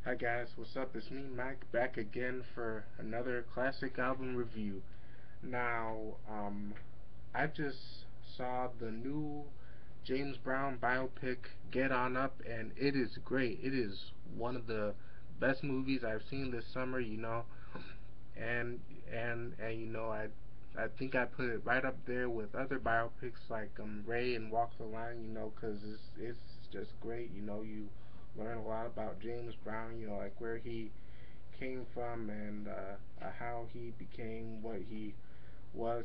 Hi guys, what's up? It's me, Mike, back again for another classic album review. Now, I just saw the new James Brown biopic, Get On Up, and it is great. It is one of the best movies I've seen this summer, and I think I put it right up there with other biopics like Ray and Walk the Line, 'cause it's just great. You learn a lot about James Brown, like where he came from and how he became what he was.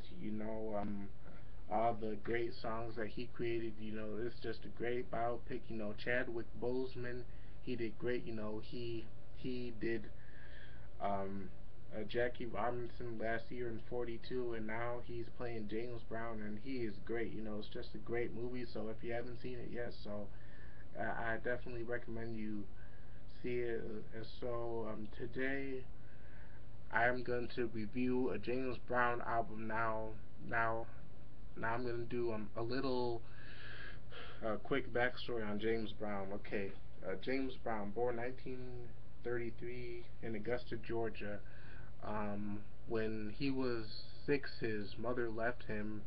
All the great songs that he created. It's just a great biopic. Chadwick Boseman, he did great. He did Jackie Robinson last year in 42, and now he's playing James Brown, and he is great. It's just a great movie. So if you haven't seen it yet, I definitely recommend you see it. And so today I'm going to review a James Brown album. Now, now I'm going to do a little quick backstory on James Brown. Okay, James Brown, born 1933 in Augusta, Georgia. When he was 6, his mother left him,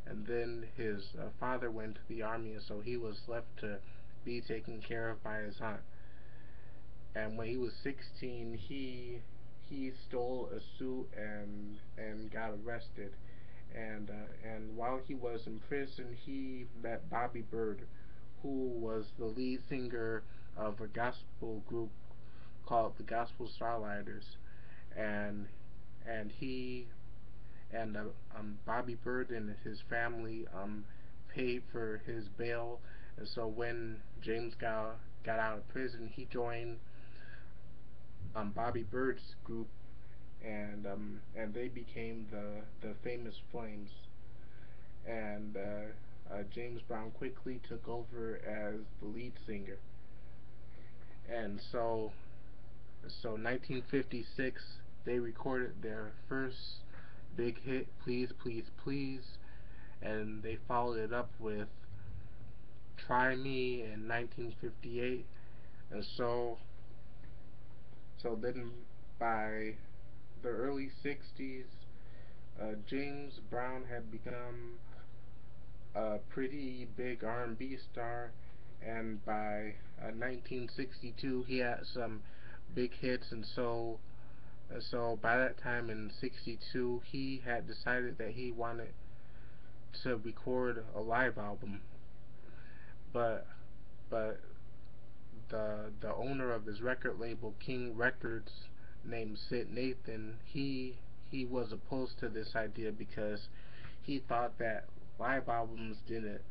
and then his father went to the army, and so he was left to be taken care of by his aunt. And when he was 16, he stole a suit and got arrested. And while he was in prison, he met Bobby Byrd, who was the lead singer of a gospel group called the Gospel Starlighters, and and he and Bobby Byrd and his family paid for his bail. And so when James got out of prison, he joined Bobby Byrd's group, and they became the famous Flames. And James Brown quickly took over as the lead singer. And so 1956, they recorded their first big hit, Please, Please, Please, and they followed it up with Try Me in 1958. And so then by the early 60s, James Brown had become a pretty big R&B star, and by 1962 he had some big hits, and so by that time in 62 he had decided that he wanted to record a live album, but but the owner of his record label, King Records, named Sid Nathan, he was opposed to this idea because he thought that live albums didn't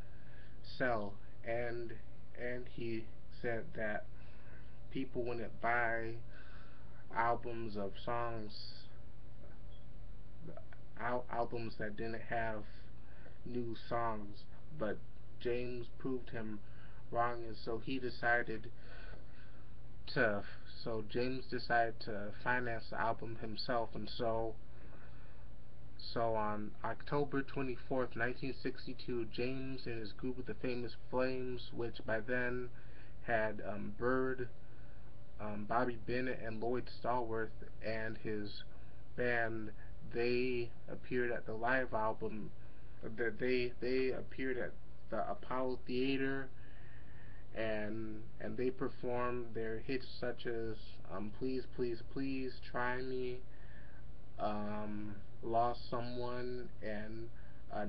sell, and and he said that people wouldn't buy albums of songs, albums that didn't have new songs. But James proved him wrong, and to James decided to finance the album himself, and so on October 24th, 1962, James and his group of the Famous Flames, which by then had Byrd, Bobby Bennett, and Lloyd Stallworth, and his band, they appeared at the live album. That they appeared at the Apollo Theater, and they performed their hits such as Please, Please, Please, Try Me, Lost Someone, and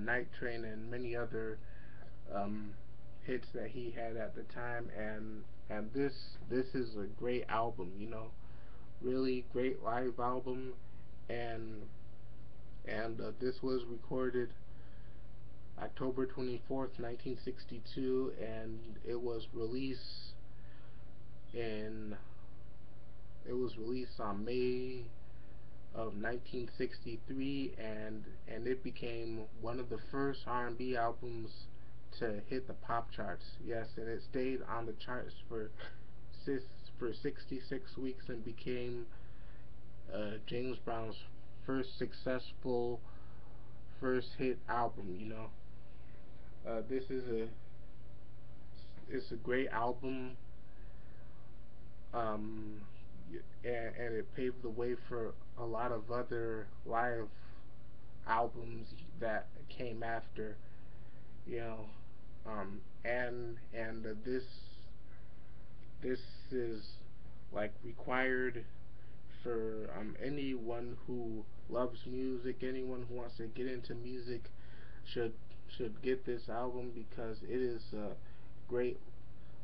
Night Train, and many other um, hits that he had at the time. And this is a great album, really great live album, and and this was recorded October 24th, 1962, and in it was released on May of 1963, and it became one of the first R&B albums to hit the pop charts. Yes, and it stayed on the charts six, for 66 weeks and became James Brown's first successful first hit album. This is a It's a great album. um, and it paved the way for a lot of other live albums that came after, you know, and this is like required for anyone who loves music, anyone who wants to get into music should should get this album because it is a great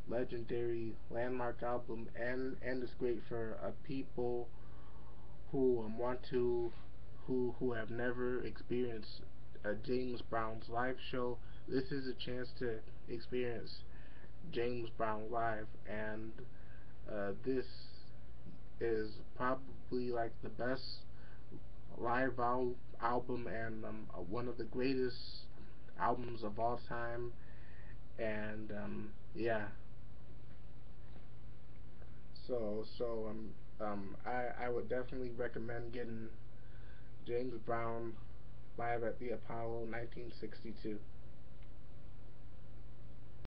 legendary landmark album, and it's great for people who want to who have never experienced James Brown's live show. This is a chance to experience James Brown live, and this is probably like the best live album and one of the greatest albums of all time. And yeah, I would definitely recommend getting James Brown live at the Apollo 1962.